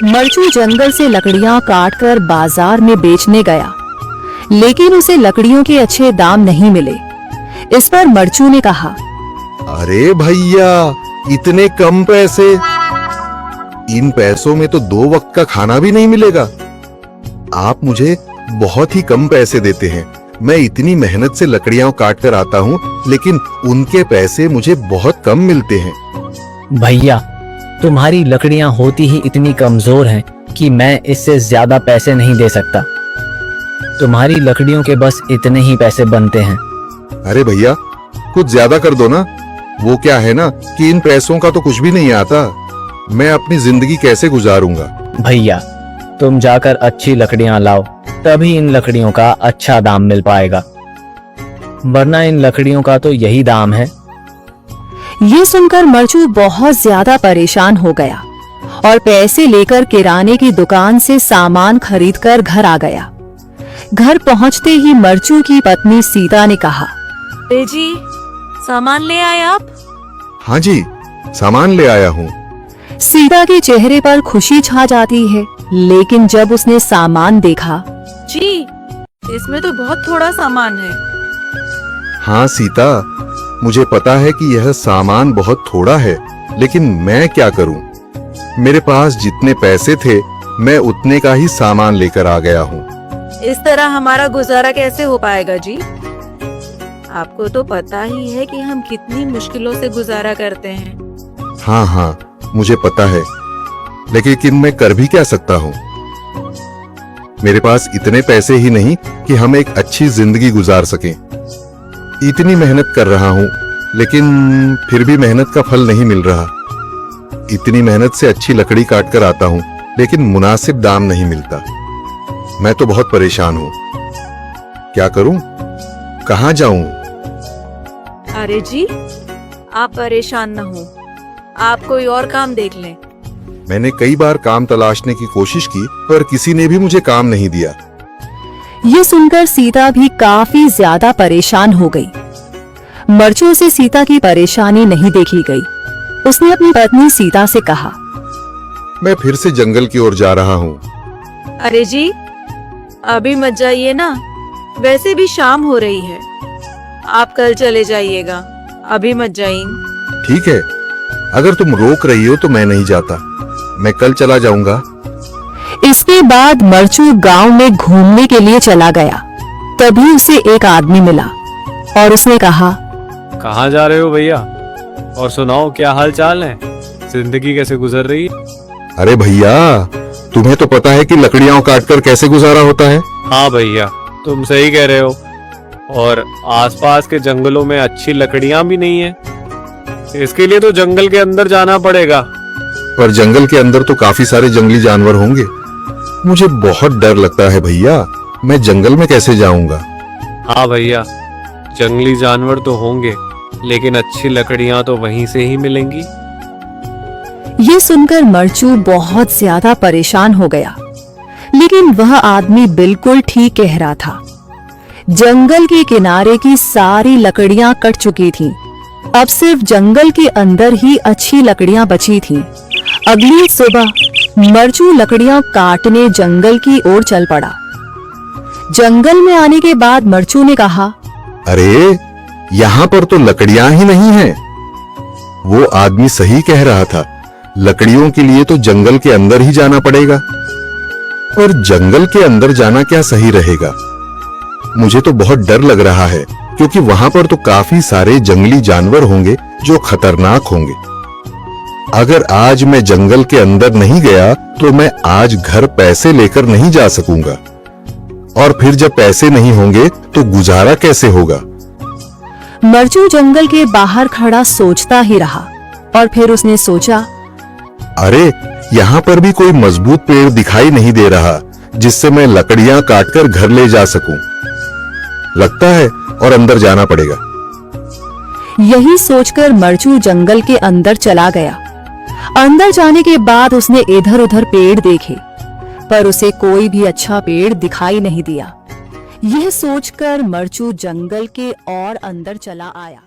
मरचू जंगल से लकड़ियां काटकर बाजार में बेचने गया, लेकिन उसे लकड़ियों के अच्छे दाम नहीं मिले। इस पर मरचू ने कहा, अरे भैया, इतने कम पैसे, इन पैसों में तो 2 वक्त का खाना भी नहीं मिलेगा। आप मुझे बहुत ही कम पैसे देते हैं। मैं इतनी मेहनत से लकड़ियां काट कर आता हूँ, लेकिन उनके पैसे मुझे बहुत कम मिलते हैं। भैया, तुम्हारी लकड़ियां होती ही इतनी कमजोर हैं कि मैं इससे ज्यादा पैसे नहीं दे सकता। तुम्हारी लकड़ियों के बस इतने ही पैसे बनते हैं। अरे भैया, कुछ ज्यादा कर दो ना। वो क्या है ना कि इन पैसों का तो कुछ भी नहीं आता। मैं अपनी जिंदगी कैसे गुजारूंगा। भैया, तुम जाकर अच्छी लकड़ियां लाओ, तभी इन लकड़ियों का अच्छा दाम मिल पाएगा, वरना इन लकड़ियों का तो यही दाम है। ये सुनकर मरचू बहुत ज्यादा परेशान हो गया और पैसे लेकर किराने की दुकान से सामान खरीदकर घर आ गया। घर पहुंचते ही मरचू की पत्नी सीता ने कहा, जी, सामान ले आए आप? हाँ जी, सामान ले आया हूँ। सीता के चेहरे पर खुशी छा जाती है, लेकिन जब उसने सामान देखा, जी, इसमें तो बहुत थोड़ा सामान है। हाँ सीता, मुझे पता है कि यह सामान बहुत थोड़ा है, लेकिन मैं क्या करूं? मेरे पास जितने पैसे थे, मैं उतने का ही सामान लेकर आ गया हूँ। इस तरह हमारा गुजारा कैसे हो पाएगा जी? आपको तो पता ही है कि हम कितनी मुश्किलों से गुजारा करते हैं। हाँ हाँ, मुझे पता है, लेकिन मैं कर भी क्या सकता हूँ? मेरे पास इतने पैसे ही नहीं कि हम एक अच्छी जिंदगी गुजार सकें। इतनी मेहनत कर रहा हूँ, लेकिन फिर भी मेहनत का फल नहीं मिल रहा। इतनी मेहनत से अच्छी लकड़ी काट कर आता हूँ, लेकिन मुनासिब दाम नहीं मिलता। मैं तो बहुत परेशान हूँ। क्या करूँ? कहाँ जाऊँ? अरे जी, आप परेशान न हो, आप कोई और काम देख लें। मैंने कई बार काम तलाशने की कोशिश की, पर किसी ने भी मुझे काम नहीं दिया। ये सुनकर सीता भी काफी ज्यादा परेशान हो गई। मरचू से सीता की परेशानी नहीं देखी गई। उसने अपनी पत्नी सीता से कहा, मैं फिर से जंगल की ओर जा रहा हूँ। अरे जी, अभी मत जाइए ना, वैसे भी शाम हो रही है। आप कल चले जाइएगा, अभी मत जाइए। ठीक है, अगर तुम रोक रही हो तो मैं नहीं जाता। मैं कल चला जाऊंगा। इसके बाद मरचू गांव में घूमने के लिए चला गया। तभी उसे एक आदमी मिला और उसने कहा, कहाँ जा रहे हो भैया? और सुनाओ, क्या हाल चाल है? जिंदगी कैसे गुजर रही है? अरे भैया, तुम्हें तो पता है कि लकड़ियां काटकर कैसे गुजारा होता है। हाँ भैया, तुम सही कह रहे हो। और आसपास के जंगलों में अच्छी लकड़ियां भी नहीं है। इसके लिए तो जंगल के अंदर जाना पड़ेगा। पर जंगल के अंदर तो काफी सारे जंगली जानवर होंगे। मुझे बहुत डर लगता है भैया, मैं जंगल में कैसे जाऊंगा? हाँ भैया, जंगली जानवर तो होंगे, लेकिन अच्छी लकड़ियां तो वहीं से ही मिलेंगी। ये सुनकर मरचू बहुत ज्यादा परेशान हो गया, लेकिन वह आदमी बिल्कुल ठीक कह रहा था। जंगल के किनारे की सारी लकड़ियां कट चुकी थीं। अब सिर्फ जंगल के अंदर ही अच्छी लकड़ियां बची थीं। अगली सुबह मरचू लकड़ियां काटने जंगल की ओर चल पड़ा। जंगल में आने के बाद मरचू ने कहा, अरे, यहाँ पर तो लकड़ियां ही नहीं हैं। वो आदमी सही कह रहा था, लकड़ियों के लिए तो जंगल के अंदर ही जाना पड़ेगा। और जंगल के अंदर जाना क्या सही रहेगा? मुझे तो बहुत डर लग रहा है, क्योंकि वहां पर तो काफी सारे जंगली जानवर होंगे जो खतरनाक होंगे। अगर आज मैं जंगल के अंदर नहीं गया तो मैं आज घर पैसे लेकर नहीं जा सकूंगा, और फिर जब पैसे नहीं होंगे तो गुजारा कैसे होगा? मरचू जंगल के बाहर खड़ा सोचता ही रहा और फिर उसने सोचा, अरे, यहाँ पर भी कोई मजबूत पेड़ दिखाई नहीं दे रहा जिससे मैं लकड़ियां काटकर घर ले जा सकूं। लगता है और अंदर जाना पड़ेगा। यही सोचकर मरचू जंगल के अंदर चला गया। अंदर जाने के बाद उसने इधर उधर पेड़ देखे, पर उसे कोई भी अच्छा पेड़ दिखाई नहीं दिया। यह सोचकर मरचू जंगल के और अंदर चला आया।